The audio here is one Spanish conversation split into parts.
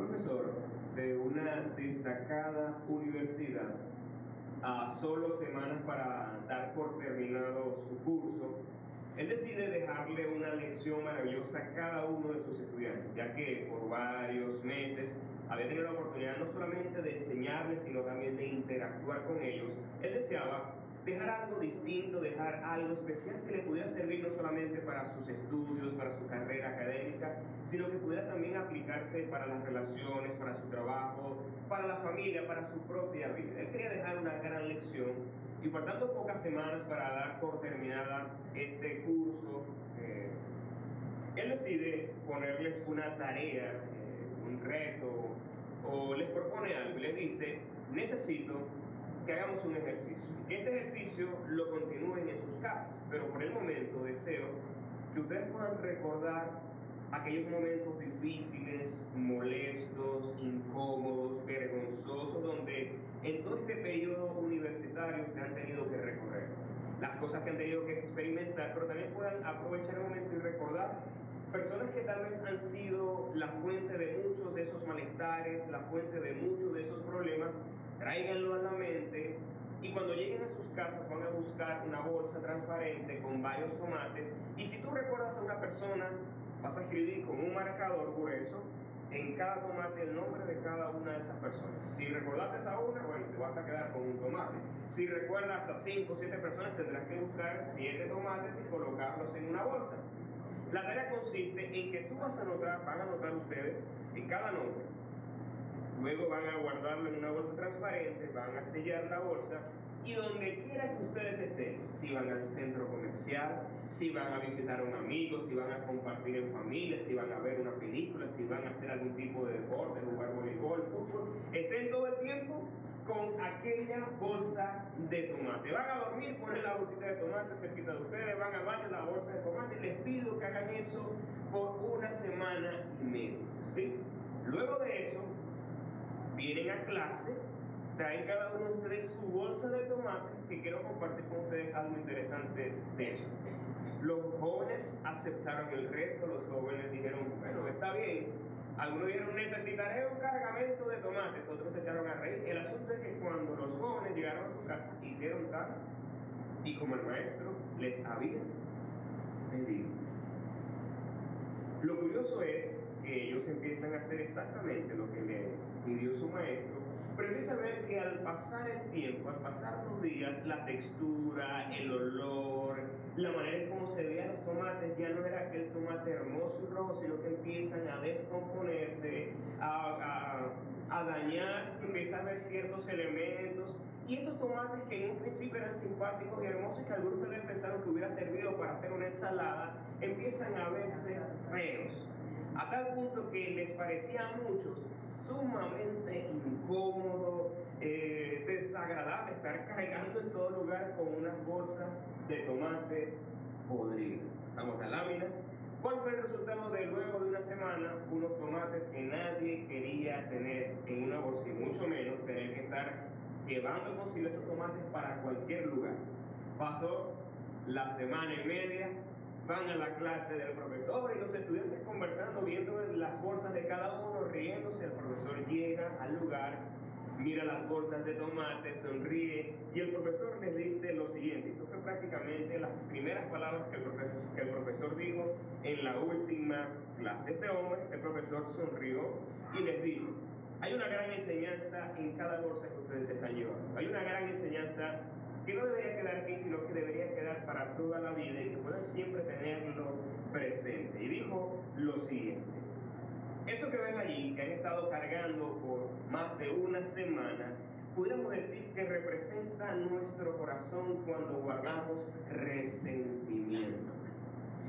profesor de una destacada universidad, a solo semanas para dar por terminado su curso, él decide dejarle una lección maravillosa a cada uno de sus estudiantes, ya que por varios meses había tenido la oportunidad no solamente de enseñarles, sino también de interactuar con ellos. Él deseaba dejar algo distinto, dejar algo especial que le pudiera servir no solamente para sus estudios, para su carrera académica, sino que pudiera también aplicarse para las relaciones, para su trabajo, para la familia, para su propia vida. Él quería dejar una gran lección y faltando pocas semanas para dar por terminada este curso, él decide ponerles una tarea, un reto, o les propone algo y les dice: necesito que hagamos un ejercicio, que este ejercicio lo continúen en sus casas, pero por el momento deseo que ustedes puedan recordar aquellos momentos difíciles, molestos, incómodos, vergonzosos, donde en todo este periodo universitario que han tenido que recorrer, las cosas que han tenido que experimentar, pero también puedan aprovechar el momento y recordar personas que tal vez han sido la fuente de muchos de esos malestares, la fuente de muchos de esos problemas. Tráiganlo a la mente y cuando lleguen a sus casas van a buscar una bolsa transparente con varios tomates, y si tú recuerdas a una persona, vas a escribir con un marcador grueso en cada tomate el nombre de cada una de esas personas. Si recordaste a una, bueno, te vas a quedar con un tomate. Si recuerdas a 5 o 7 personas, tendrás que buscar 7 tomates y colocarlos en una bolsa. La tarea consiste en que tú van a anotar ustedes en cada nombre. Luego van a guardarlo en una bolsa transparente, van a sellar la bolsa, y donde quiera que ustedes estén, si van al centro comercial, si van a visitar a un amigo, si van a compartir en familia, si van a ver una película, si van a hacer algún tipo de deporte, jugar voleibol, fútbol, estén todo el tiempo con aquella bolsa de tomate. Van a dormir, ponen la bolsita de tomate cerquita de ustedes, van al baño, la bolsa de tomate, y les pido que hagan eso por una semana y media, ¿sí? Luego de eso, vienen a clase, traen cada uno de ustedes su bolsa de tomate, que quiero compartir con ustedes algo interesante de eso. Los jóvenes aceptaron el reto, los jóvenes dijeron: bueno, está bien. Algunos dijeron: necesitaré un cargamento de tomates, otros se echaron a reír. El asunto es que cuando los jóvenes llegaron a su casa, hicieron tal y como el maestro les había pedido. Lo curioso es que ellos empiezan a hacer exactamente lo que les pidió su maestro, pero empieza a ver que al pasar el tiempo, al pasar los días, la textura, el olor, la manera en cómo se veían los tomates, ya no era aquel tomate hermoso y rojo, sino que empiezan a descomponerse, a dañarse, empieza a ver ciertos elementos. Y estos tomates que en un principio eran simpáticos y hermosos, que algunos tal vez pensaron que hubiera servido para hacer una ensalada, empiezan a verse feos, a tal punto que les parecía a muchos sumamente incómodo, desagradable estar cargando en todo lugar con unas bolsas de tomates podridos. Pasamos la lámina. ¿Cuál fue el resultado de luego de una semana? Unos tomates que nadie quería tener en una bolsa, y mucho menos tener que estar llevando consigo estos tomates para cualquier lugar. Pasó la semana y media, van a la clase del profesor y los estudiantes conversando, viendo las bolsas de cada uno, riéndose. El profesor llega al lugar, mira las bolsas de tomate, sonríe, y el profesor les dice lo siguiente. Esto fue prácticamente las primeras palabras que el profesor dijo en la última clase. El profesor sonrió y les dijo: hay una gran enseñanza en cada bolsa que ustedes están llevando. Hay una gran enseñanza que no debería quedar aquí, sino que debería quedar para toda la vida, y que puedan siempre tenerlo presente. Y dijo lo siguiente: eso que ven allí, que han estado cargando por más de una semana, pudiéramos decir que representa nuestro corazón cuando guardamos resentimiento.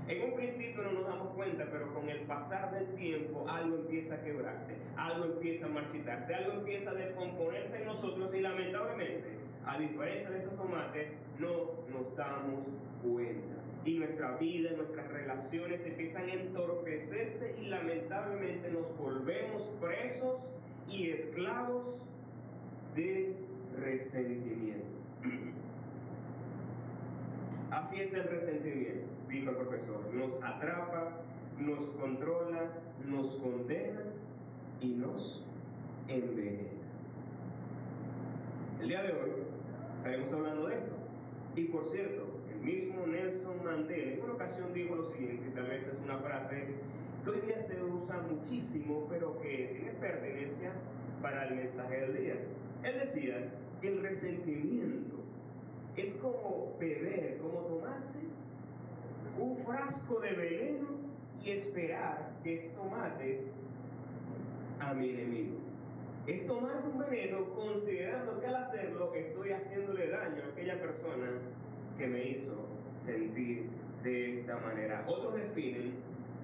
En un principio no nos damos cuenta, pero con el pasar del tiempo algo empieza a quebrarse, algo empieza a marchitarse, algo empieza a descomponerse en nosotros, y lamentablemente, a diferencia de estos tomates, no nos damos cuenta. Y nuestra vida, nuestras relaciones empiezan a entorpecerse, y lamentablemente nos volvemos presos y esclavos de resentimiento. Así es el resentimiento, dijo el profesor. Nos atrapa, nos controla, nos condena y nos envenena. El día de hoy estaremos hablando de esto. Y por cierto, el mismo Nelson Mandela en una ocasión dijo lo siguiente, tal vez es una frase que hoy día se usa muchísimo, pero que tiene pertenencia para el mensaje del día. Él decía que el resentimiento es como beber, como tomarse un frasco de veneno y esperar que esto mate a mi enemigo. Es tomar un veneno considerando que al hacerlo estoy haciéndole daño a aquella persona que me hizo sentir de esta manera. Otros definen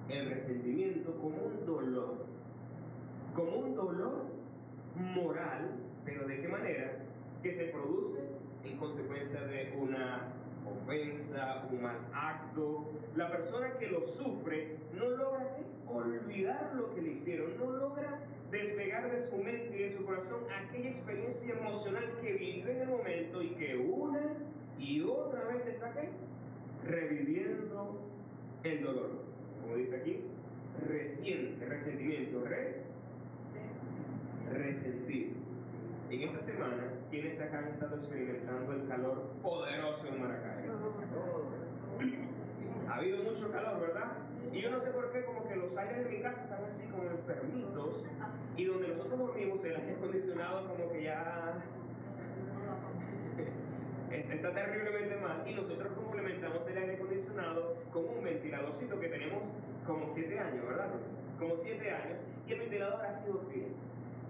el resentimiento como un dolor moral, pero ¿de qué manera? Que se produce en consecuencia de una ofensa, un mal acto. La persona que lo sufre no logra olvidar lo que le hicieron, no logra despegar de su mente y de su corazón aquella experiencia emocional que vive en el momento y que una y otra vez está reviviendo el dolor. Como dice aquí, resentimiento, resentir. En esta semana, ¿quiénes acá han estado experimentando el calor poderoso en Maracay? Ha habido mucho calor, ¿verdad? Y yo no sé por qué, como que los aires de mi casa están así como enfermitos, y donde nosotros dormimos el aire acondicionado como que ya está terriblemente mal, y nosotros complementamos el aire acondicionado con un ventiladorcito que tenemos como 7 años, ¿verdad? Como 7 años, y el ventilador ha sido fiel.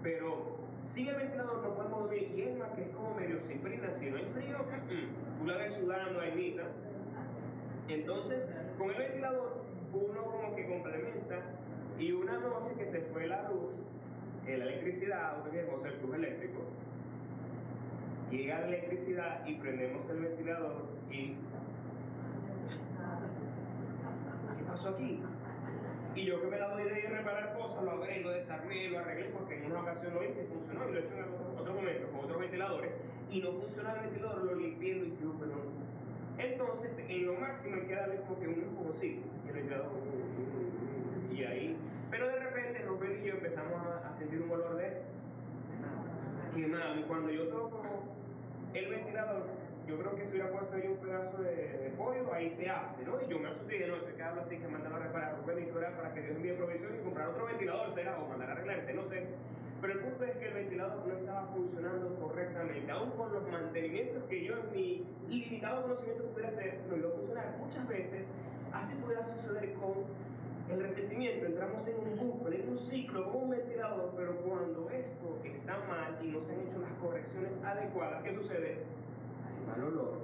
Pero sin el ventilador no podemos dormir, y es más que es como medio cifrina, si no hay frío, tú la ves sudando ahí. Entonces, con el ventilador, uno como que complementa, y una noche que se fue la luz, la electricidad, uno que es el flujo eléctrico, llega la electricidad y prendemos el ventilador y ¿qué pasó aquí? Y yo que me la doy de reparar cosas, lo abrí, lo desarmé, lo arreglé, porque en una ocasión lo hice y funcionó, y lo he hecho en otro momento con otros ventiladores, y no funciona el ventilador, lo limpié y yo, pero no. Entonces, en lo máximo hay que darle como que un empujoncito, y el ventilador, y ahí, pero de repente Rubén y yo empezamos a sentir un olor de quemado, y cuando yo toco el ventilador, yo creo que si hubiera puesto ahí un pedazo de pollo, ahí se hace, ¿no? Y yo me asusté y dije, no, este quedarlo así, que mandaba a reparar Rubén y que era para que Dios envíe provisión y comprar otro ventilador, será, o mandar a arreglarte, no sé. Pero el punto es que el ventilador no estaba funcionando correctamente, aún con los mantenimientos que yo en mi limitado conocimiento pudiera hacer, no iba a funcionar. Muchas veces así pudiera suceder con el resentimiento, entramos en un bucle, en un ciclo, como un ventilador, pero cuando esto está mal y no se han hecho las correcciones adecuadas, ¿qué sucede? Hay mal olor,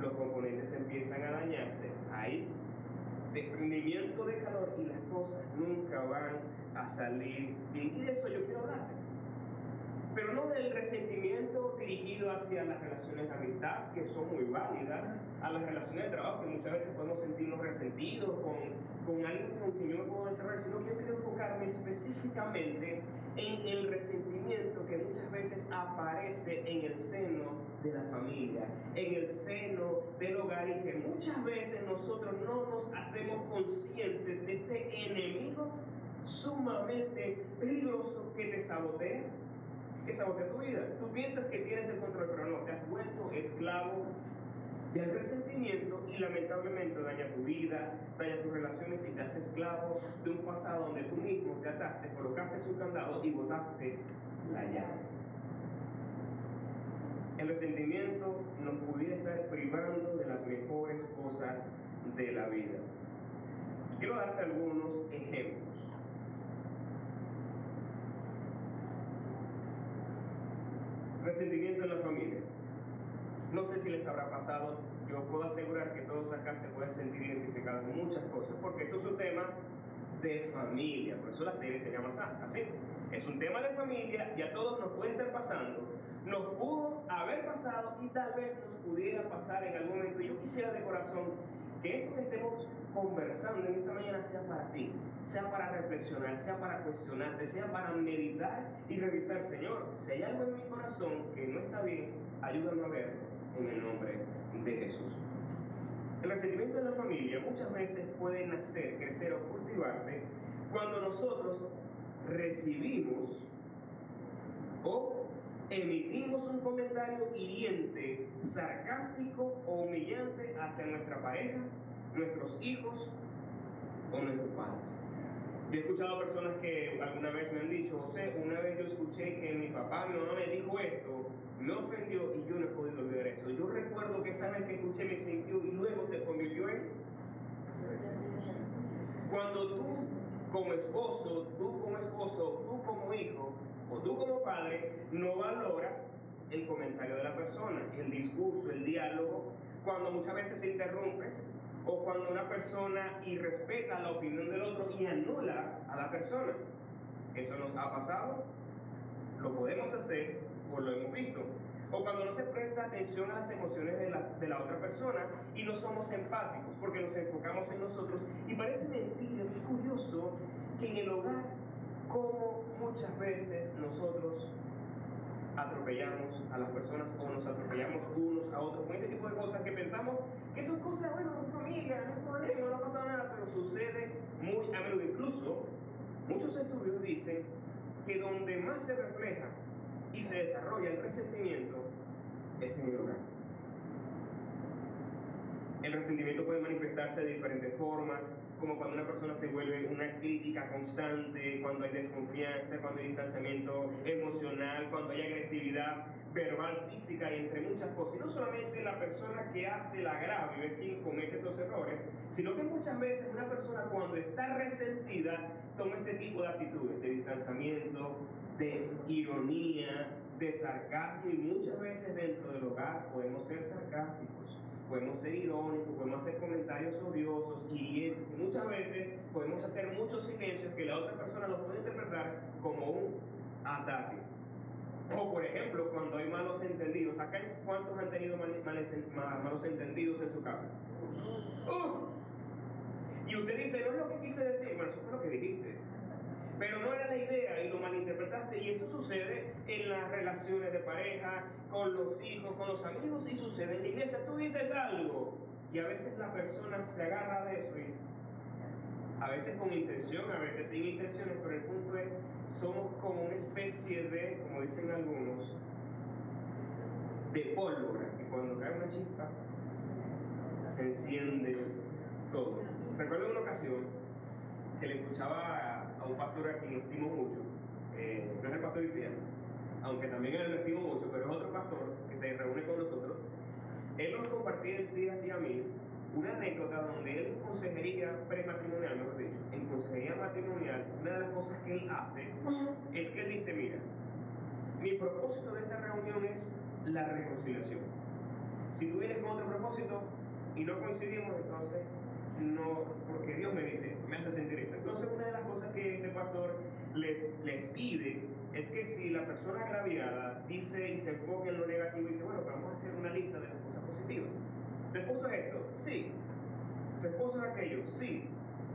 los componentes empiezan a dañarse, hay desprendimiento de calor y las cosas nunca van a salir bien. Y de eso yo quiero hablar, pero no del resentimiento dirigido hacia las relaciones de amistad, que son muy válidas, a las relaciones de trabajo, que muchas veces podemos sentirnos resentidos con alguien con quien yo me puedo desarrollar, sino que yo quiero enfocarme específicamente en el resentimiento que muchas veces aparece en el seno de la familia, en el seno del hogar, y que muchas veces nosotros no nos hacemos conscientes de este enemigo sumamente peligroso que te sabotea, que sabotea tu vida. Tú piensas que tienes el control, pero no, te has vuelto esclavo del resentimiento y lamentablemente daña tu vida, daña tus relaciones y te hace esclavo de un pasado donde tú mismo te ataste, colocaste su candado y botaste la llave. El resentimiento nos pudiera estar privando de las mejores cosas de la vida. Y quiero darte algunos ejemplos. Resentimiento en la familia. No sé si les habrá pasado, yo puedo asegurar que todos acá se pueden sentir identificados en muchas cosas, porque esto es un tema de familia, por eso la serie se llama así. Es un tema de familia y a todos nos puede estar pasando, nos pudo haber pasado y tal vez nos pudiera pasar en algún momento. Yo quisiera de corazón que esto que estemos conversando en esta mañana sea para ti, sea para reflexionar, sea para cuestionarte, sea para meditar y revisar. Señor, si hay algo en mi corazón que no está bien, ayúdame a verlo en el nombre de Jesús. El resentimiento en la familia muchas veces puede nacer, crecer o cultivarse cuando nosotros recibimos o emitimos un comentario hiriente, sarcástico o humillante hacia nuestra pareja, nuestros hijos o nuestros padres. Yo he escuchado personas que alguna vez me han dicho: José, una vez yo escuché que mi papá, mi mamá me dijo esto, me ofendió y yo no he podido olvidar eso. Yo recuerdo que esa vez que escuché me sintió y luego se convirtió en... Cuando tú como esposo, tú como hijo o tú como padre no valoras el comentario de la persona, el discurso, el diálogo, cuando muchas veces interrumpes o cuando una persona irrespeta la opinión del otro y anula a la persona. Eso nos ha pasado, lo podemos hacer o lo hemos visto. O cuando no se presta atención a las emociones de la otra persona y no somos empáticos porque nos enfocamos en nosotros. Y parece mentira, es curioso que en el hogar, como muchas veces nosotros atropellamos a las personas o nos atropellamos unos a otros con este tipo de cosas que pensamos que son cosas, bueno, en familia, no hay problema, no ha pasado nada, pero sucede muy a menudo. Incluso muchos estudios dicen que donde más se refleja y se desarrolla el resentimiento es en el hogar. El resentimiento puede manifestarse de diferentes formas, como cuando una persona se vuelve una crítica constante, cuando hay desconfianza, cuando hay distanciamiento emocional, cuando hay agresividad verbal, física y entre muchas cosas. Y no solamente la persona que hace el agravio es quien comete estos errores, sino que muchas veces una persona cuando está resentida toma este tipo de actitudes, de distanciamiento, de ironía, de sarcasmo, y muchas veces dentro del hogar podemos ser sarcásticos, podemos ser irónicos, podemos hacer comentarios odiosos, hirientes, y muchas veces podemos hacer muchos silencios que la otra persona los puede interpretar como un ataque. O por ejemplo, cuando hay malos entendidos. Acá, ¿cuántos han tenido malos entendidos en su casa? Y usted dice: no es lo que quise decir. Bueno, eso fue lo que dijiste, pero no era la idea y lo malinterpretaste. Y eso sucede en las relaciones de pareja, con los hijos, con los amigos, y sucede en la iglesia. Tú dices algo y a veces la persona se agarra de eso, y a veces con intención, a veces sin intenciones, pero el punto es, somos como una especie de, como dicen algunos, de pólvora, que cuando cae una chispa se enciende todo. Recuerdo una ocasión que le escuchaba a un pastor a quien estimo mucho, no es el pastor Isiano, aunque también él lo estimo mucho, pero es otro pastor que se reúne con nosotros. Él nos compartía en sí y a mí una anécdota donde él en consejería prematrimonial, mejor dicho, en consejería matrimonial, una de las cosas que él hace es que él dice: mira, mi propósito de esta reunión es la reconciliación. Si tú vienes con otro propósito y no coincidimos, entonces no, porque Dios me dice, me hace sentir esto. Entonces una de las cosas que este pastor les pide es que si la persona agraviada dice y se enfoca en lo negativo y dice: bueno, vamos a hacer una lista de las cosas positivas. ¿Tu esposo es esto? Sí. ¿Tu esposo es aquello? Sí.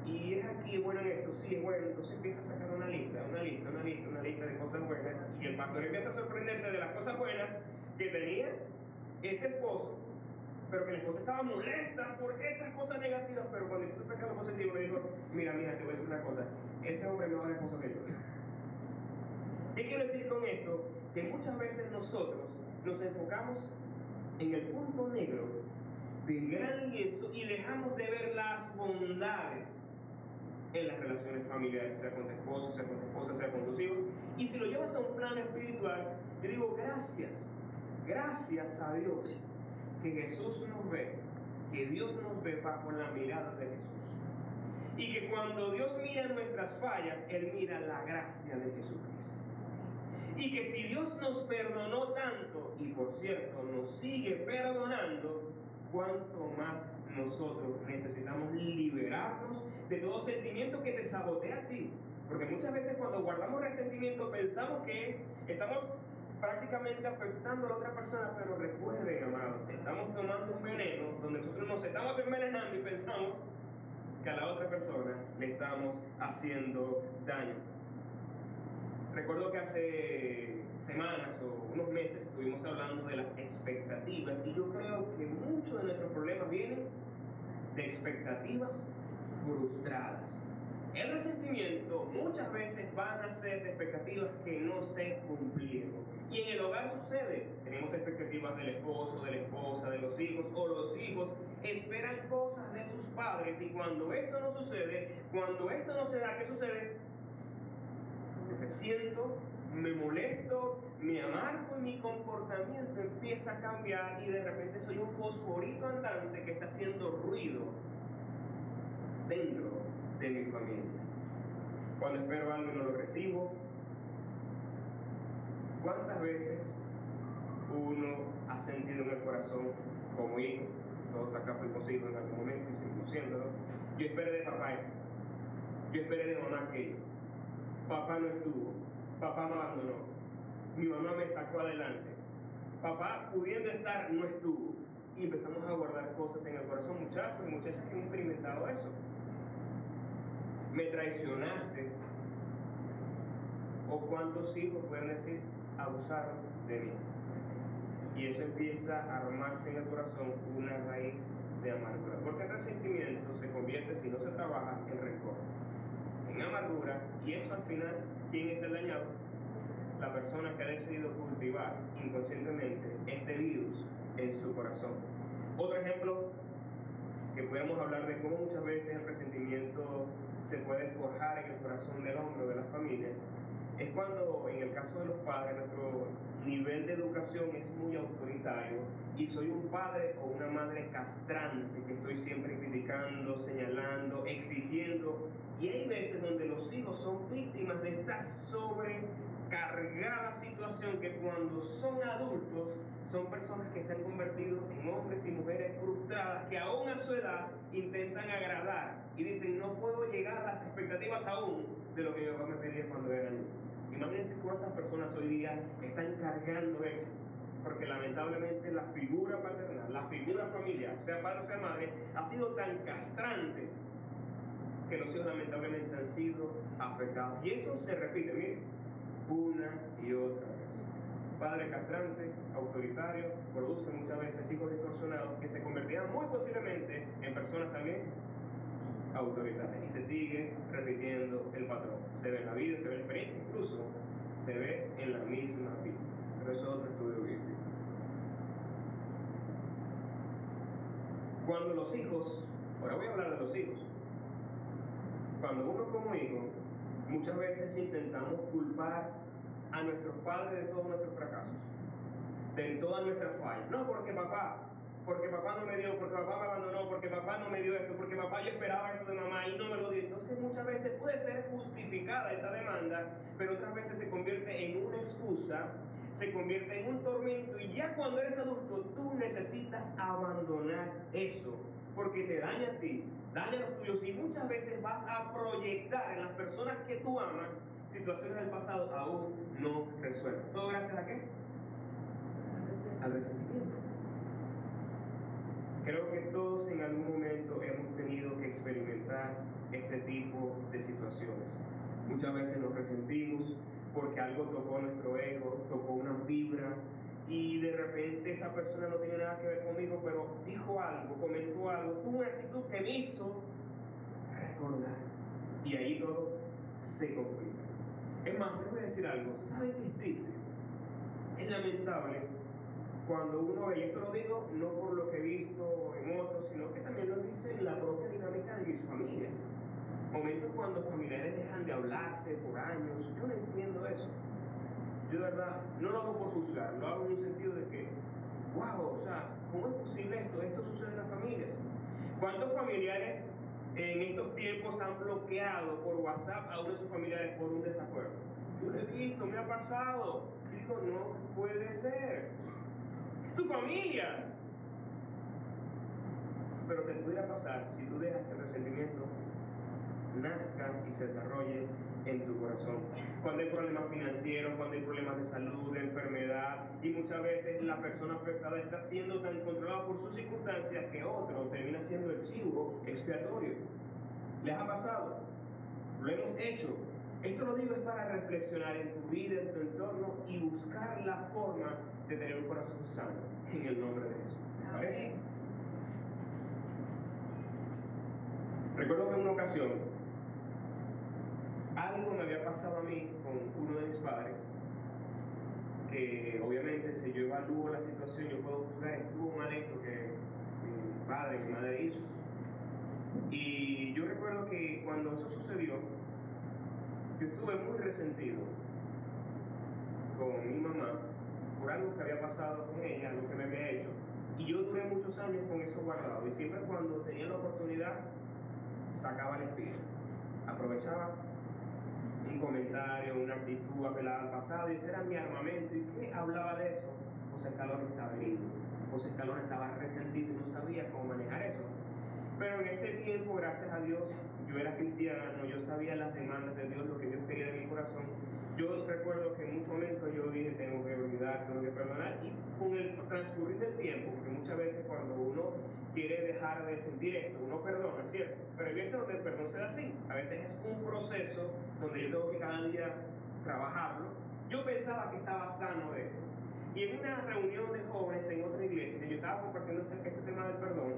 Y es aquí bueno en esto, sí, es bueno. Entonces empieza a sacar una lista de cosas buenas, y el pastor empieza a sorprenderse de las cosas buenas que tenía este esposo, pero que la esposa estaba molesta por estas cosas negativas. Pero cuando empezó a sacar lo positivo, le dijo: mira, te voy a decir una cosa, ese hombre es mejor esposo que yo. ¿Qué quiero decir con esto? Que muchas veces nosotros nos enfocamos en el punto negro del gran lienzo y dejamos de ver las bondades en las relaciones familiares, sea con tu esposo, sea con tu esposa, sea con tus hijos. Y si lo llevas a un plano espiritual, yo digo: gracias a Dios que Jesús nos ve, que Dios nos ve bajo la mirada de Jesús, y que cuando Dios mira nuestras fallas, Él mira la gracia de Jesucristo. Y que si Dios nos perdonó tanto, y por cierto nos sigue perdonando, cuánto más nosotros necesitamos liberarnos de todo sentimiento que te sabotea a ti. Porque muchas veces cuando guardamos resentimiento pensamos que estamos prácticamente afectando a la otra persona, pero recuerden, amados, estamos tomando un veneno donde nosotros nos estamos envenenando y pensamos que a la otra persona le estamos haciendo daño. Recuerdo que hace semanas o unos meses estuvimos hablando de las expectativas, y yo creo que muchos de nuestros problemas vienen de expectativas frustradas. El resentimiento muchas veces van a ser de expectativas que no se cumplieron. Y en el hogar sucede. Tenemos expectativas del esposo, de la esposa, de los hijos, o los hijos esperan cosas de sus padres, y cuando esto no sucede, cuando esto no se da, ¿qué sucede? Me resiento, me molesto, me amargo y mi comportamiento empieza a cambiar, y de repente soy un fosforito andante que está haciendo ruido dentro de mi familia. Cuando espero algo y no lo recibo, ¿cuántas veces uno ha sentido en el corazón como hijo? Todos acá fuimos hijos en algún momento y seguimos siéndolo. Yo esperé de papá esto, yo esperé de mamá aquello, papá no estuvo, papá me abandonó, mi mamá me sacó adelante, papá pudiendo estar no estuvo. Y empezamos a guardar cosas en el corazón, muchachos y muchachas que han experimentado eso. Me traicionaste, o cuántos hijos pueden decir abusaron de mí, y eso empieza a armarse en el corazón una raíz de amargura, porque el resentimiento se convierte, si no se trabaja, en rencor, en amargura, y eso al final, ¿quién es el dañado? La persona que ha decidido cultivar inconscientemente este virus en su corazón. Otro ejemplo que podemos hablar de cómo muchas veces el resentimiento se puede forjar en el corazón del hombre o de las familias, es cuando, en el caso de los padres, nuestro nivel de educación es muy autoritario y soy un padre o una madre castrante que estoy siempre criticando, señalando, exigiendo, y hay veces donde los hijos son víctimas de esta sobrecargada situación, que cuando son adultos son personas que se han convertido en hombres y mujeres frustradas, que aún a su edad intentan agradar y dicen no puedo llegar a las expectativas aún de lo que mi papá me pedía cuando era niño. Imagínense cuántas personas hoy día están cargando eso, porque lamentablemente la figura paternal, la figura familiar, sea padre o sea madre, ha sido tan castrante que los hijos lamentablemente han sido afectados. Y eso se repite, miren, una y otra vez. Padre castrante, autoritario, produce muchas veces hijos distorsionados que se convertirán muy posiblemente en personas también autoritarias, y se sigue repitiendo el patrón. Se ve en la vida, se ve en la experiencia, incluso se ve en la misma vida. Pero eso es otro estudio bíblico. Cuando los hijos, ahora voy a hablar de los hijos, cuando uno como hijo, muchas veces intentamos culpar a nuestros padres de todos nuestros fracasos, de todas nuestras fallas. No, porque papá no me dio, porque papá me abandonó, porque papá no me dio esto, porque papá yo esperaba esto de mamá y no me lo dio. Entonces muchas veces puede ser justificada esa demanda, pero otras veces se convierte en una excusa, se convierte en un tormento, y ya cuando eres adulto tú necesitas abandonar eso, porque te daña a ti, daña a los tuyos, y muchas veces vas a proyectar en las personas que tú amas situaciones del pasado aún no resueltas. ¿Todo gracias a qué? Al resentimiento. Creo que todos en algún momento hemos tenido que experimentar este tipo de situaciones. Muchas veces nos resentimos porque algo tocó nuestro ego, tocó una fibra, y de repente esa persona no tiene nada que ver conmigo, pero dijo algo, comentó algo, tuvo una actitud que me hizo recordar, y ahí todo se complica. Es más, les voy a decir algo, ¿saben qué es triste? Es lamentable cuando uno ve, y esto lo digo no por lo que he visto en otros, sino que también lo he visto en la propia dinámica de mis familias. Momentos cuando familiares dejan de hablarse por años. Yo no entiendo eso. Yo de verdad no lo hago por juzgar, lo hago en un sentido de que, wow, o sea, ¿cómo es posible esto? Esto sucede en las familias. ¿Cuántos familiares en estos tiempos han bloqueado por WhatsApp a uno de sus familiares por un desacuerdo? Yo lo he visto, me ha pasado. Digo, no puede ser. Es tu familia. Pero te pudiera pasar si tú dejas que el resentimiento nazca y se desarrolle en tu corazón. Cuando hay problemas financieros, cuando hay problemas de salud, de enfermedad, y muchas veces la persona afectada está siendo tan controlada por sus circunstancias que otro termina siendo el chivo expiatorio. ¿Les ha pasado? Lo hemos hecho. Esto lo digo es para reflexionar en tu vida, en tu entorno, y buscar la forma de tener un corazón sano en el nombre de Jesús. ¿Me parece? Recuerdo que en una ocasión pasado a mí con uno de mis padres, que obviamente si yo evalúo la situación, yo puedo juzgar, estuvo mal esto que mi padre, mi madre hizo. Y yo recuerdo que cuando eso sucedió, yo estuve muy resentido con mi mamá por algo que había pasado con ella, algo que me había hecho, y yo duré muchos años con eso guardado, y siempre cuando tenía la oportunidad sacaba la espina, aprovechaba un comentario, una actitud, apelaba al pasado, y ese era mi armamento. ¿Y qué hablaba de eso? José Escalón estaba herido, José Escalón estaba resentido y no sabía cómo manejar eso. Pero en ese tiempo, gracias a Dios, yo era cristiano, yo sabía las demandas de Dios, lo que Dios quería de mi corazón. Yo recuerdo que en muchos momentos yo dije, tengo que olvidar, tengo que perdonar, y con el transcurrir del tiempo, porque muchas veces cuando uno quiere dejar de sentir esto, uno perdona, ¿cierto? Pero hay veces donde el perdón se da así, a veces es un proceso donde yo tengo que cada día trabajarlo. Yo pensaba que estaba sano de esto, y en una reunión de jóvenes en otra iglesia, yo estaba compartiendo acerca de este tema del perdón,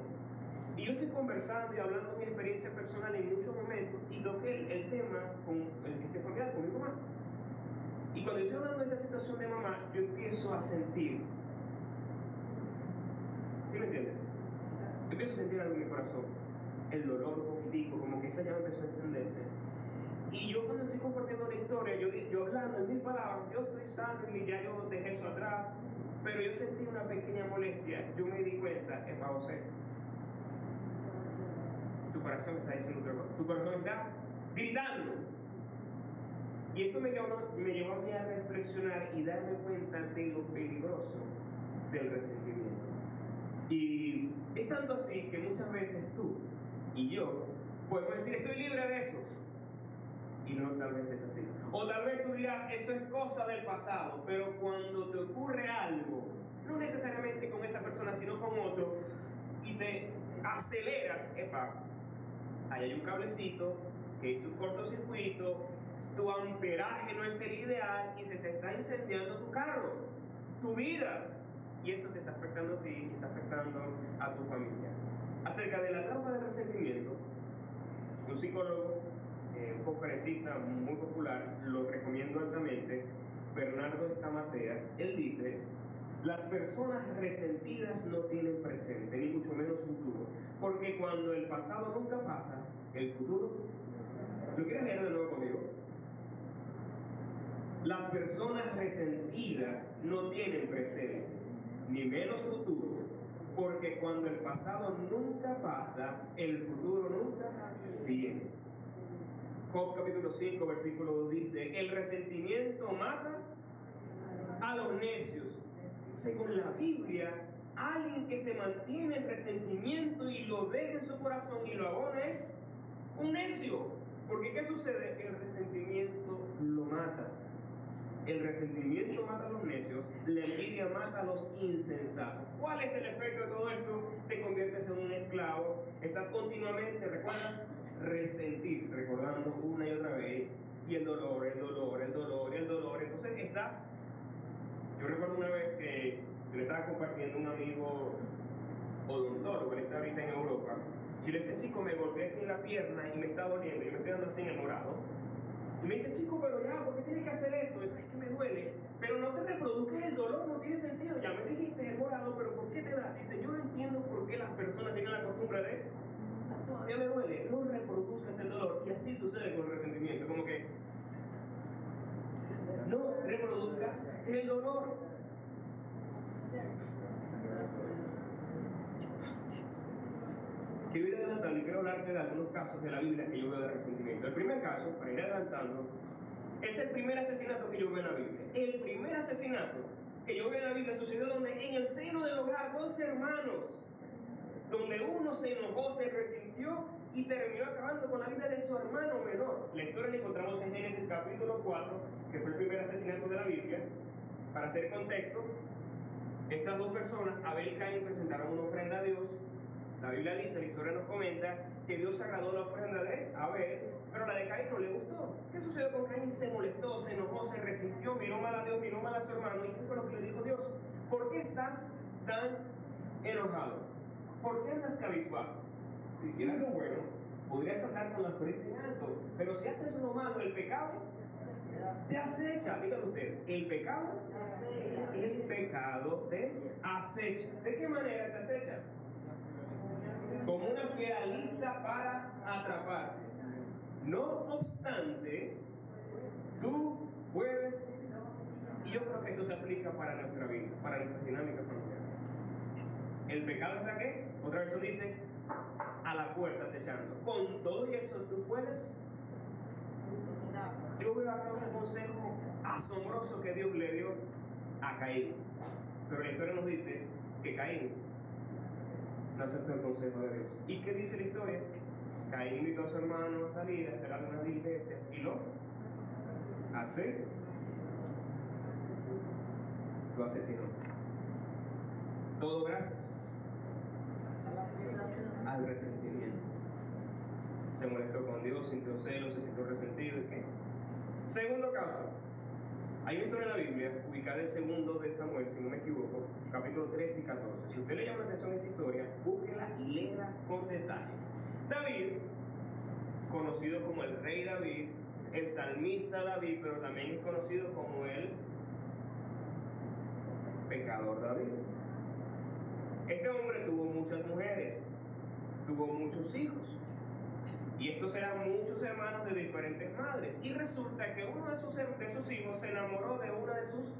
y yo estoy conversando y hablando de mi experiencia personal en muchos momentos, y toqué el tema con el familiar, con mi mamá. Y cuando yo estoy hablando de esta situación de mamá, yo empiezo a sentir, ¿sí me entiendes? Yo empiezo a sentir algo en mi corazón, el dolor un poquitico, como que esa llama empezó a encenderse. Y yo cuando estoy compartiendo la historia, yo hablando en mis palabras, yo estoy sano y ya yo dejé eso atrás, pero yo sentí una pequeña molestia. Yo me di cuenta, José, tu corazón está diciendo otra cosa, tu corazón está gritando. Y esto me llevó a mí a reflexionar y darme cuenta de lo peligroso del resentimiento. Y es tanto así que muchas veces tú y yo podemos decir, estoy libre de eso. Y no, tal vez es así. O tal vez tú dirás, eso es cosa del pasado. Pero cuando te ocurre algo, no necesariamente con esa persona, sino con otro, y te aceleras, ahí hay un cablecito que hizo un cortocircuito, tu amperaje no es el ideal y se te está incendiando tu carro, tu vida, y eso te está afectando a ti y está afectando a tu familia. Acerca de la trampa del resentimiento, un psicólogo, un conferencista muy popular, lo recomiendo altamente, Bernardo Estamateas, él dice: las personas resentidas no tienen presente, ni mucho menos futuro, porque cuando el pasado nunca pasa, el futuro... ¿Lo quieres leer de nuevo conmigo? Las personas resentidas no tienen presente, ni menos futuro, porque cuando el pasado nunca pasa, el futuro nunca viene. Job capítulo 5, versículo 2 dice: el resentimiento mata a los necios. Según la Biblia, alguien que se mantiene en resentimiento y lo deja en su corazón y lo abona es un necio. Porque ¿qué sucede? El resentimiento lo mata. El resentimiento mata a los necios, la envidia mata a los insensatos. ¿Cuál es el efecto de todo esto? Te conviertes en un esclavo, estás continuamente, ¿recuerdas? Resentir, recordando una y otra vez, y el dolor, el dolor, el dolor, el dolor. Entonces estás... Yo recuerdo una vez que yo le estaba compartiendo a un amigo odontólogo, él está ahorita en Europa, y le decía, chico, me golpeé aquí en la pierna y me está doliendo, y me estoy dando así en el morado. Y me dice, chico, pero ya, ¿por qué tienes que hacer eso? Es que me duele. Pero no te reproduzcas el dolor, no tiene sentido. Ya me dijiste el morado, pero ¿por qué te da así? Dice, yo no entiendo por qué las personas tienen la costumbre de, todavía me duele, no reproduzcas el dolor. Y así sucede con el resentimiento, como que no reproduzcas el dolor. Quiero ir adelantando y quiero hablarte de algunos casos de la Biblia que yo veo de resentimiento. El primer caso, para ir adelantando, es el primer asesinato que yo veo en la Biblia. El primer asesinato que yo veo en la Biblia sucedió donde en el seno del hogar, dos hermanos, donde uno se enojó, se resintió y terminó acabando con la vida de su hermano menor. La historia la encontramos en Génesis capítulo 4, que fue el primer asesinato de la Biblia. Para hacer contexto, estas dos personas, Abel y Caín, presentaron una ofrenda a Dios. La Biblia dice, la historia nos comenta, que Dios agradó la ofrenda de Abel, pero la de Caín no le gustó. ¿Qué sucedió con Caín? Se molestó, se enojó, se resintió, miró mal a Dios, miró mal a su hermano. ¿Y qué fue lo que le dijo Dios? ¿Por qué estás tan enojado? ¿Por qué andas cabizbajo? Si hicieras lo bueno, podrías andar con la frente en alto, pero si haces lo malo, el pecado, Te acecha. Dígalo usted, el pecado te acecha. ¿De qué manera te acecha? Como una fiera lista para atraparte. No obstante, tú puedes, y yo creo que esto se aplica para nuestra vida, para nuestra dinámica familiar. El pecado está ¿qué? Otra versión dice, a la puerta acechando. Con todo y eso tú puedes. Yo veo acá un consejo asombroso que Dios le dio a Caín. Pero la historia nos dice que Caín no aceptó el consejo de Dios. ¿Y qué dice la historia? Caín invitó a su hermano a salir a hacer algunas diligencias y lo asesinó. Todo gracias al resentimiento. Se molestó con Dios, sintió celos, se sintió resentido. ¿Y qué? Segundo caso. Hay una historia en la Biblia, ubicada en segundo de Samuel, si no me equivoco, capítulo 13 y 14. Si usted le llama la atención a esta historia, búsquela y léela con detalle. David, conocido como el rey David, el salmista David, pero también es conocido como el pecador David. Este hombre tuvo muchas mujeres, tuvo muchos hijos. Y estos eran muchos hermanos de diferentes madres. Y resulta que uno de sus hijos se enamoró de una de sus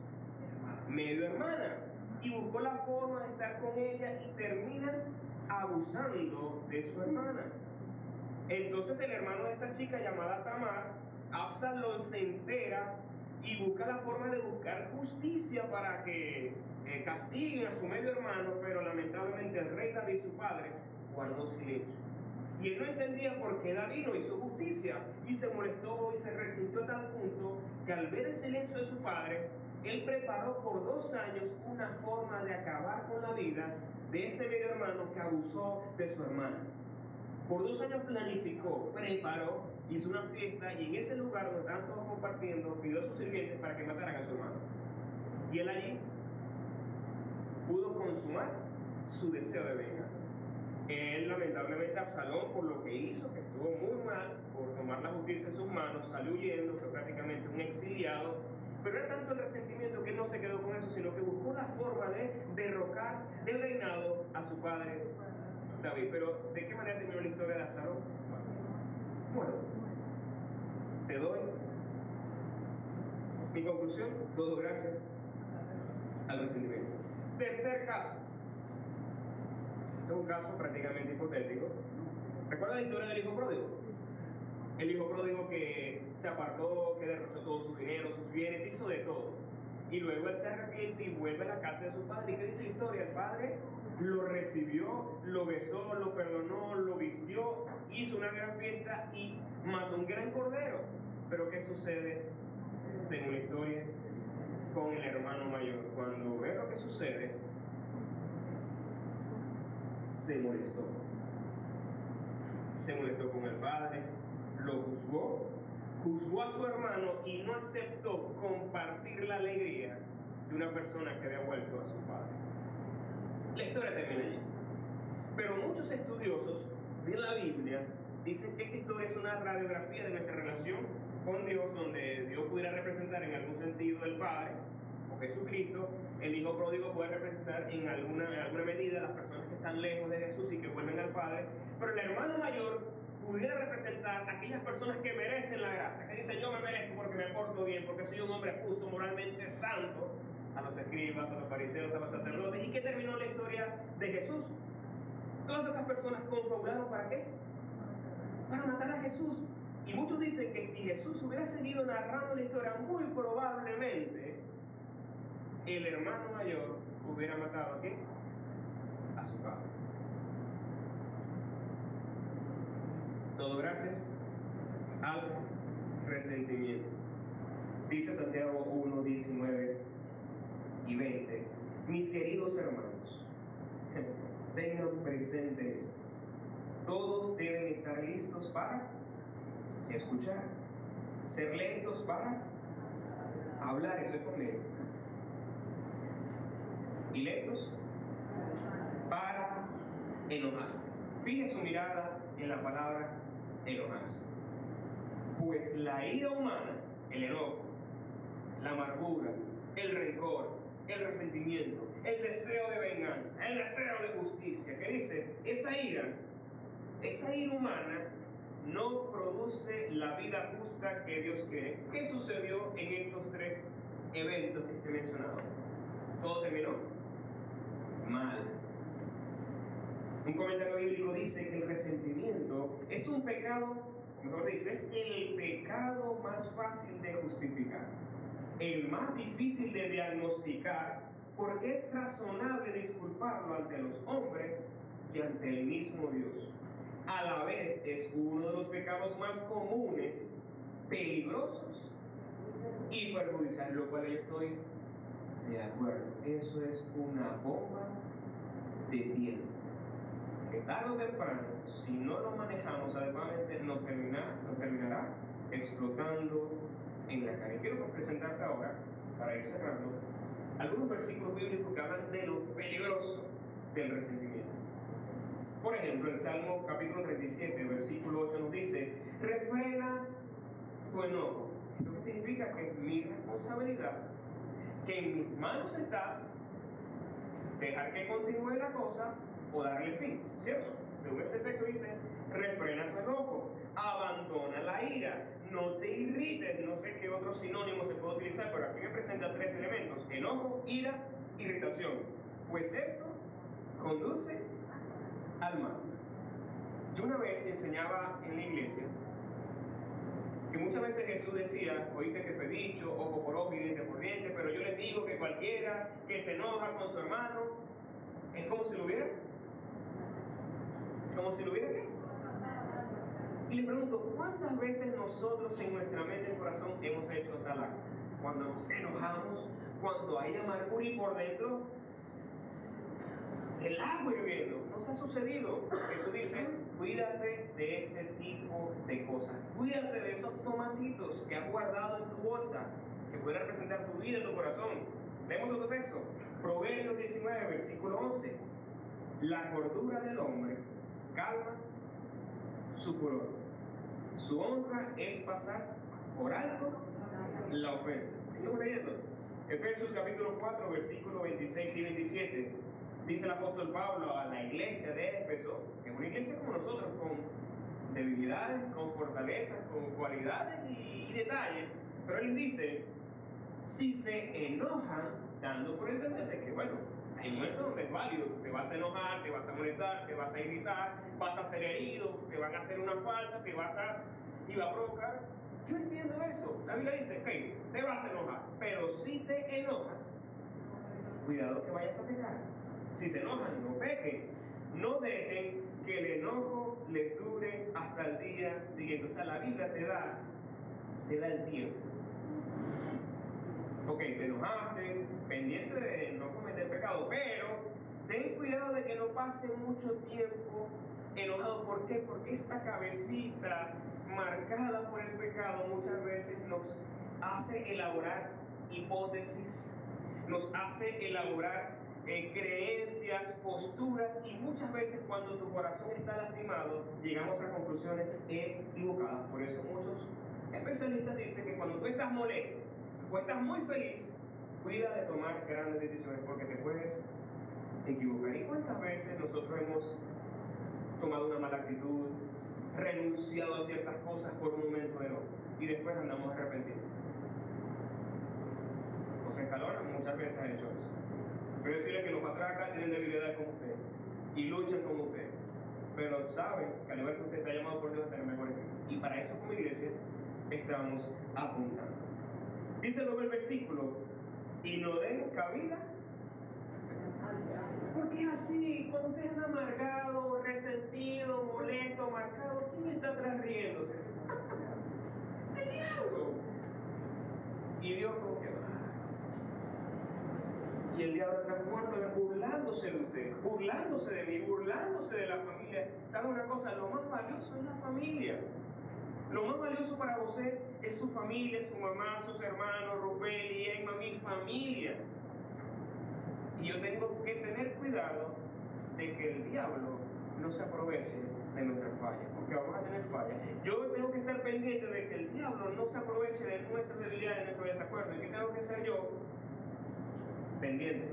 medio hermanas y buscó la forma de estar con ella y termina abusando de su hermana. Entonces el hermano de esta chica llamada Tamar, Absalón, se entera y busca la forma de buscar justicia para que castiguen a su medio hermano, pero lamentablemente el rey David, su padre, guardó silencio. Y él no entendía por qué David no hizo justicia y se molestó y se resintió a tal punto que al ver el silencio de su padre, él preparó por 2 años una forma de acabar con la vida de ese medio hermano que abusó de su hermana. Por 2 años planificó, preparó, hizo una fiesta y en ese lugar donde estaban todos compartiendo, pidió a sus sirvientes para que mataran a su hermano. Y él allí pudo consumar su deseo de venganza. Él, lamentablemente, Absalón, por lo que hizo, que estuvo muy mal, por tomar la justicia en sus manos, salió huyendo, fue prácticamente un exiliado. Pero era tanto el resentimiento que él no se quedó con eso, sino que buscó la forma de derrocar del reinado a su padre David. Pero, ¿de qué manera terminó la historia de Absalón? Bueno, te doy mi conclusión, todo gracias al resentimiento. Tercer caso. Es un caso prácticamente hipotético. ¿Recuerda la historia del hijo pródigo? El hijo pródigo que se apartó, que derrochó todo su dinero, sus bienes, hizo de todo. Y luego él se arrepiente y vuelve a la casa de su padre. ¿Y qué dice la historia? El padre lo recibió, lo besó, lo perdonó, lo vistió, hizo una gran fiesta y mató un gran cordero. Pero ¿qué sucede, según la historia, con el hermano mayor? Cuando ve lo que sucede, se molestó con el padre, lo juzgó a su hermano y no aceptó compartir la alegría de una persona que había vuelto a su padre. La historia termina allí. Pero muchos estudiosos de la Biblia dicen que esta historia es una radiografía de nuestra relación con Dios, donde Dios pudiera representar en algún sentido el Padre, o Jesucristo. El hijo pródigo puede representar en alguna medida a las personas que están lejos de Jesús y que vuelven al Padre, pero el hermano mayor pudiera representar a aquellas personas que merecen la gracia, que dicen yo me merezco porque me porto bien, porque soy un hombre justo, moralmente santo, a los escribas, a los fariseos, a los sacerdotes. ¿Y qué terminó la historia de Jesús? Todas estas personas confabularon ¿para qué? Para matar a Jesús. Y muchos dicen que si Jesús hubiera seguido narrando la historia, muy probablemente el hermano mayor hubiera matado ¿a qué? A su padre. Todo gracias al resentimiento. Dice Santiago 1, 19 y 20. Mis queridos hermanos, tengan presente esto. Todos deben estar listos para escuchar, ser lentos para hablar, eso es conmigo, y lentos para enojarse. Fije su mirada en la palabra enojarse. Pues la ira humana el enojo, la amargura, el rencor, el resentimiento, el deseo de venganza, el deseo de justicia, que dice, esa ira humana no produce la vida justa que Dios quiere. ¿Qué sucedió en estos tres eventos que te he mencionado? Todo terminó mal. Un comentario bíblico dice que el resentimiento es un pecado, o mejor dicho, es el pecado más fácil de justificar, el más difícil de diagnosticar, porque es razonable disculparlo ante los hombres y ante el mismo Dios. A la vez es uno de los pecados más comunes, peligrosos y perjudiciales, lo cual yo estoy de acuerdo. Eso es una bomba de tiempo, que tarde o temprano, si no lo manejamos adecuadamente, nos terminará explotando en la cara. Y quiero presentarte ahora, para ir cerrando, algunos versículos bíblicos que hablan de lo peligroso del resentimiento. Por ejemplo, el Salmo capítulo 37, versículo 8 nos dice: refrena tu enojo. ¿Esto qué significa? Que es mi responsabilidad, que en mis manos está dejar que continúe la cosa o darle fin, ¿cierto? Según este texto dice, refrena tu enojo, abandona la ira, no te irrites. No sé qué otro sinónimo se puede utilizar, pero aquí me presenta tres elementos: enojo, ira, irritación. Pues esto conduce al mal. Yo una vez enseñaba en la iglesia que muchas veces Jesús decía, oíste que fue dicho, ojo por ojo y diente por diente, pero yo les digo que cualquiera que se enoja con su hermano es como si lo hubiera ¿qué? Y le pregunto, ¿cuántas veces nosotros en nuestra mente y corazón hemos hecho tal acto? Cuando nos enojamos, cuando hay amargura y por dentro el agua hirviendo. ¿No se ha sucedido? Jesús dice, cuídate de ese tipo de cosas. Cuídate de esos tomatitos que has guardado en tu bolsa, que pueden representar tu vida y tu corazón. Leemos otro texto, Proverbios 19, versículo 11. La cordura del hombre calma su furor. Su honra es pasar por alto la ofensa. Seguimos leyendo. Efesios capítulo 4, versículos 26 y 27. Dice el apóstol Pablo a la iglesia de Éfeso, que es una iglesia como nosotros, con debilidades, con fortalezas, con cualidades y detalles, pero él les dice, si se enojan, dando por entender de que, bueno, hay momentos donde es válido, te vas a enojar, te vas a molestar, te vas a irritar, vas a ser herido, te van a hacer una falta, te va a provocar. Yo entiendo eso. La Biblia dice, ok, te vas a enojar, pero si te enojas, cuidado que vayas a pecar. Si se enojan, no pequen. No dejen que el enojo les dure hasta el día siguiente. O sea, la Biblia te da el tiempo. Ok, te enojaste, pendiente de no cometer pecado, pero ten cuidado de que no pase mucho tiempo enojado. ¿Por qué? Porque esta cabecita marcada por el pecado muchas veces nos hace elaborar hipótesis, nos hace elaborar creencias, posturas, y muchas veces cuando tu corazón está lastimado llegamos a conclusiones equivocadas. Por eso muchos especialistas dicen que cuando tú estás molesto o estás muy feliz, cuida de tomar grandes decisiones porque te puedes equivocar. ¿Y cuántas veces nosotros hemos tomado una mala actitud, renunciado a ciertas cosas por un momento de enojo y después andamos arrepentidos? Nos escalonan, muchas veces han hecho eso. Quiero decirle que los patracas tienen debilidades como usted y luchan como usted, pero saben que al igual que usted está llamado por Dios a tener mejores vidas. Y para eso como iglesia estamos apuntando. Dice luego el versículo, y no den cabida. Porque es así, cuando usted está amargado, resentido, molesto, amargado, ¿quién está atrás riéndose? ¡El diablo! Y Dios como que y el diablo está muerto burlándose de usted, burlándose de mí, burlándose de la familia. ¿Sabe una cosa? Lo más valioso es la familia. Lo más valioso para usted es su familia, su mamá, sus hermanos, Rubén y Emma, mi familia. Y yo tengo que tener cuidado de que el diablo no se aproveche de nuestras fallas, porque vamos a tener fallas. Yo tengo que estar pendiente de que el diablo no se aproveche de nuestras desacuerdo. ¿Y qué tengo que hacer yo? Pendiente.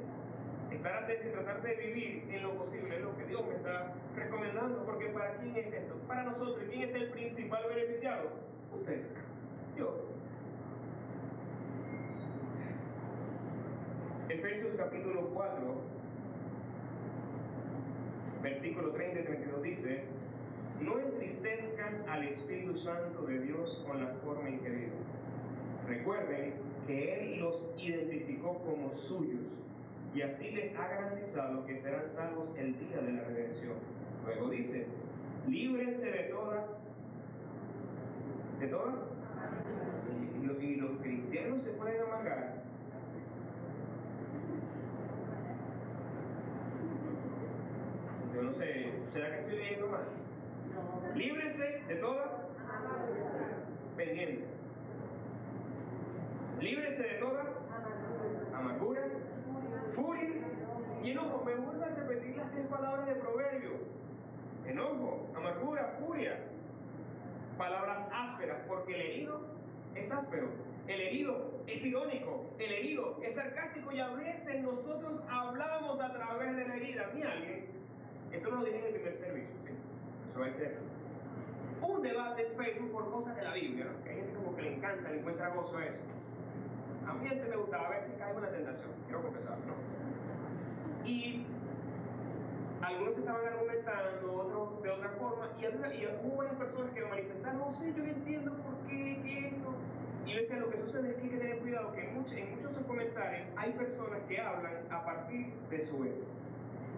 Estar atento y tratar de vivir en lo posible, lo que Dios me está recomendando. Porque ¿para quién es esto? Para nosotros. ¿Y quién es el principal beneficiado? Usted. Yo. Efesios capítulo 4, versículo 30 y 32 dice: no entristezcan al Espíritu Santo de Dios con la forma en que viven. Recuerden que Él los identificó como suyos y así les ha garantizado que serán salvos el día de la redención. Luego dice: líbrense de toda. Y los cristianos se pueden amargar. Yo no sé, ¿será que estoy leyendo mal? Líbrense de toda pendiente. Líbrense de toda amargura, furia y enojo. Me vuelvo a repetir las 3 palabras de Proverbio: enojo, amargura, furia. Palabras ásperas, porque el herido es áspero, el herido es irónico, el herido es sarcástico, y a veces nosotros hablamos a través de la herida. Vi a alguien, esto no lo dije en el primer servicio, ¿sí? Eso va a ser un debate en Facebook por cosas de la Biblia, ¿no? Que hay gente como que le encanta, le encuentra gozo a eso. A mí antes me gustaba, a veces caigo en la tentación, quiero confesarlo, ¿no? Y algunos estaban argumentando, otros de otra forma, y hubo varias personas que lo manifestaron: no sé, yo no entiendo por qué esto. Y yo decía, lo que sucede es que hay que tener cuidado, que en muchos de sus comentarios hay personas que hablan a partir de su ego.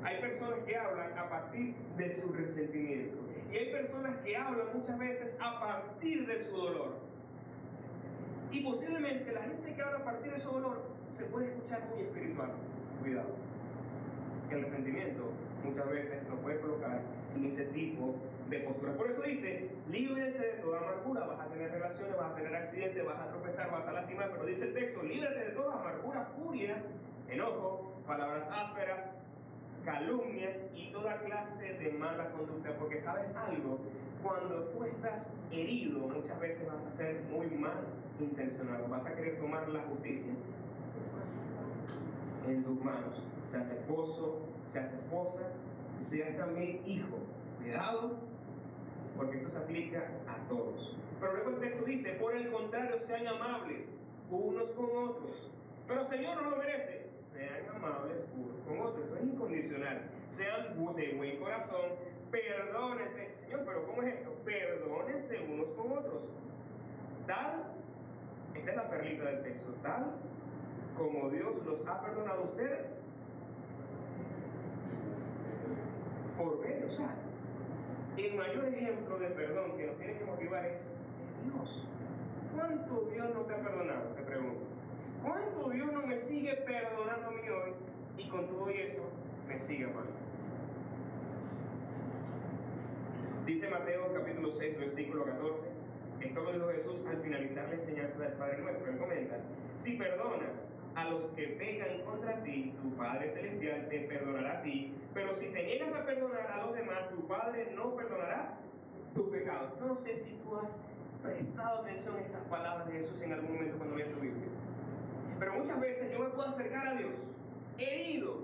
Hay personas que hablan a partir de su resentimiento. Y hay personas que hablan muchas veces a partir de su dolor. Y posiblemente la gente que habla a partir de su dolor se puede escuchar muy espiritual. Cuidado. El resentimiento muchas veces nos puede colocar en ese tipo de postura. Por eso dice: líbrense de toda amargura. Vas a tener relaciones, vas a tener accidentes, vas a tropezar, vas a lastimar, pero dice el texto: líbrate de toda amargura, furia, enojo, palabras ásperas, calumnias y toda clase de mala conducta. Porque ¿sabes algo? Cuando tú estás herido, muchas veces vas a ser muy mal intencionado. Vas a querer tomar la justicia en tus manos. Seas esposo, seas esposa, seas también hijo. Cuidado, porque esto se aplica a todos. Pero luego el texto dice: por el contrario, sean amables unos con otros. Pero Señor no lo merece. Sean amables unos con otros. Esto es incondicional. Sean de buen corazón. Perdónense. Señor, pero ¿cómo es esto? Perdónense unos con otros. Tal, esta es la perlita del texto, tal como Dios los ha perdonado a ustedes por medio. O sea, el mayor ejemplo de perdón que nos tiene que motivar es Dios. ¿Cuánto Dios no te ha perdonado? Te pregunto. ¿Cuánto Dios no me sigue perdonando a mí hoy y con todo eso me sigue amando? Dice Mateo capítulo 6, versículo 14. Esto lo dijo Jesús al finalizar la enseñanza del Padre Nuestro. Él comenta: si perdonas a los que pecan contra ti, tu Padre Celestial te perdonará a ti. Pero si te niegas a perdonar a los demás, tu Padre no perdonará tus pecados. No sé si tú has prestado atención a estas palabras de Jesús en algún momento cuando lees tu Biblia. Pero muchas veces yo me puedo acercar a Dios herido,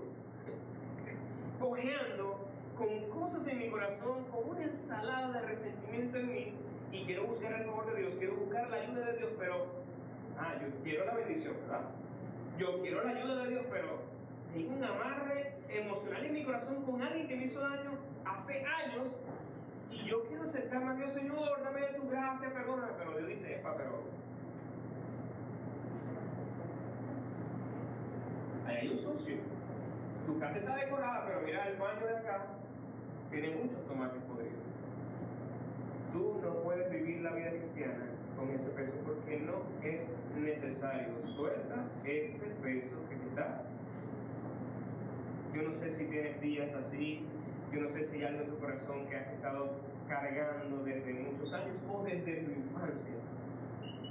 cojeando, con cosas en mi corazón, con una ensalada de resentimiento en mí, y quiero buscar el favor de Dios, quiero buscar la ayuda de Dios, pero yo quiero la bendición, ¿verdad? Yo quiero la ayuda de Dios, pero tengo un amarre emocional en mi corazón con alguien que me hizo daño hace años, y yo quiero acercarme a Dios: Señor, dame de tu gracia, perdóname. Pero Dios dice: pero ahí hay un sucio. Tu casa está decorada, pero mira, el baño de acá tiene muchos tomates podridos. Tú no puedes vivir la vida cristiana con ese peso, porque no es necesario. Suelta ese peso que te está. Yo no sé si tienes días así, yo no sé si hay algo en tu corazón que has estado cargando desde muchos años o desde tu infancia,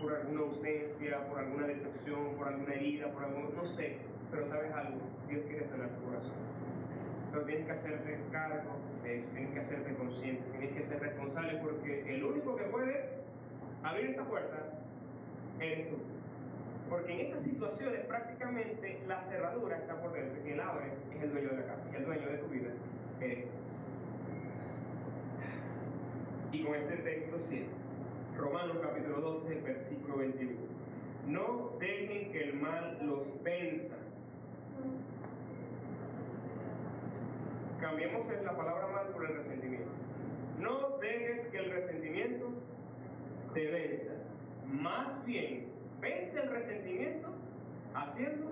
por alguna ausencia, por alguna decepción, por alguna herida, por algo, no sé, pero sabes algo, Dios quiere sanar tu corazón. Pero tienes que hacerte cargo de eso, tienes que hacerte consciente, tienes que ser responsable, porque el único que puede abrir esa puerta eres tú. Porque en estas situaciones prácticamente la cerradura está por dentro. Quien la abre es el dueño de la casa, y el dueño de tu vida eres. Y con este texto sí, Romanos capítulo 12, versículo 21. No dejen que el mal los venza. Cambiemos la palabra mal por el resentimiento. No dejes que el resentimiento te venza. Más bien, vence el resentimiento haciendo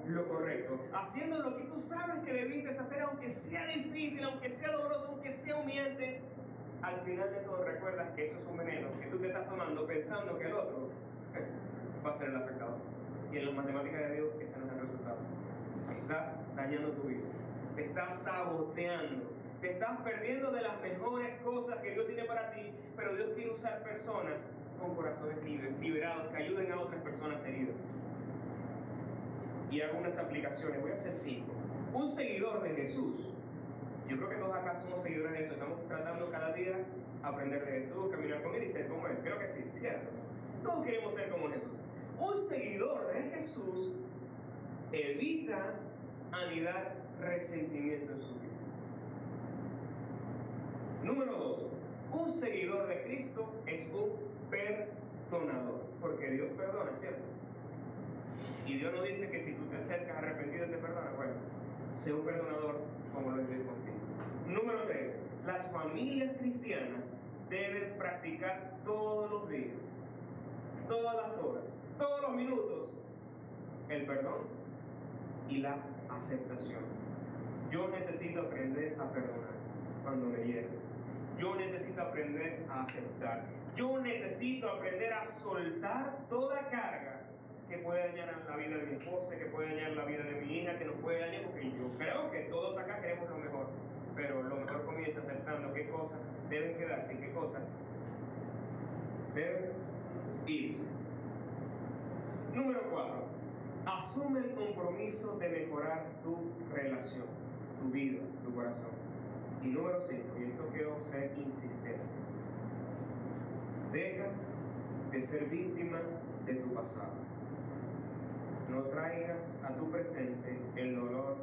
lo correcto, haciendo lo que tú sabes que debiste hacer, aunque sea difícil, aunque sea doloroso, aunque sea humillante. Al final de todo recuerdas que eso es un veneno que tú te estás tomando pensando que el otro va a ser el afectado. Y en las matemáticas de Dios ese no es el resultado. Estás dañando tu vida, te estás saboteando, te estás perdiendo de las mejores cosas que Dios tiene para ti. Pero Dios quiere usar personas con corazones liberados, que ayuden a otras personas heridas. Y hago unas aplicaciones, voy a hacer 5. Un seguidor de Jesús, yo creo que todos acá somos seguidores de Jesús, estamos tratando cada día aprender de Jesús, caminar con Él y ser como Él. Creo que sí, ¿cierto? Todos queremos ser como Jesús. Un seguidor de Jesús evita anidar resentimiento en su vida. Número 2. Un seguidor de Cristo es un perdonador, porque Dios perdona, ¿cierto? Y Dios no dice que si tú te acercas arrepentido te perdona. Bueno, sé un perdonador como lo es Dios contigo. Número 3. Las familias cristianas deben practicar todos los días, todas las horas, todos los minutos, el perdón y la aceptación. Yo necesito aprender a perdonar cuando me hieren. Yo necesito aprender a aceptar. Yo necesito aprender a soltar toda carga que puede dañar la vida de mi esposa, que puede dañar la vida de mi hija, que nos puede dañar, porque yo creo que todos acá queremos lo mejor, pero lo mejor comienza aceptando qué cosas deben quedarse y qué cosas deben irse. Número 4. Asume el compromiso de mejorar tu relación, tu vida, tu corazón. Y número 5, y esto quiero ser insistente, deja de ser víctima de tu pasado. No traigas a tu presente el dolor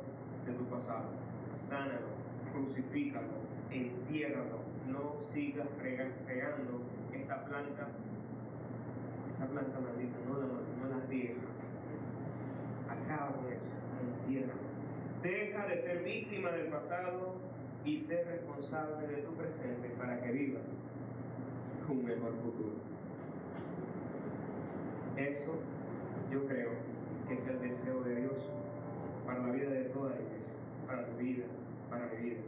de tu pasado. Sánalo, crucifícalo, entiérralo. No sigas regando esa planta maldita, no la riegas. Acaba con eso, entiérralo. Deja de ser víctima del pasado y ser responsable de tu presente para que vivas un mejor futuro. Eso yo creo que es el deseo de Dios para la vida de toda la iglesia, para tu vida, para mi vida.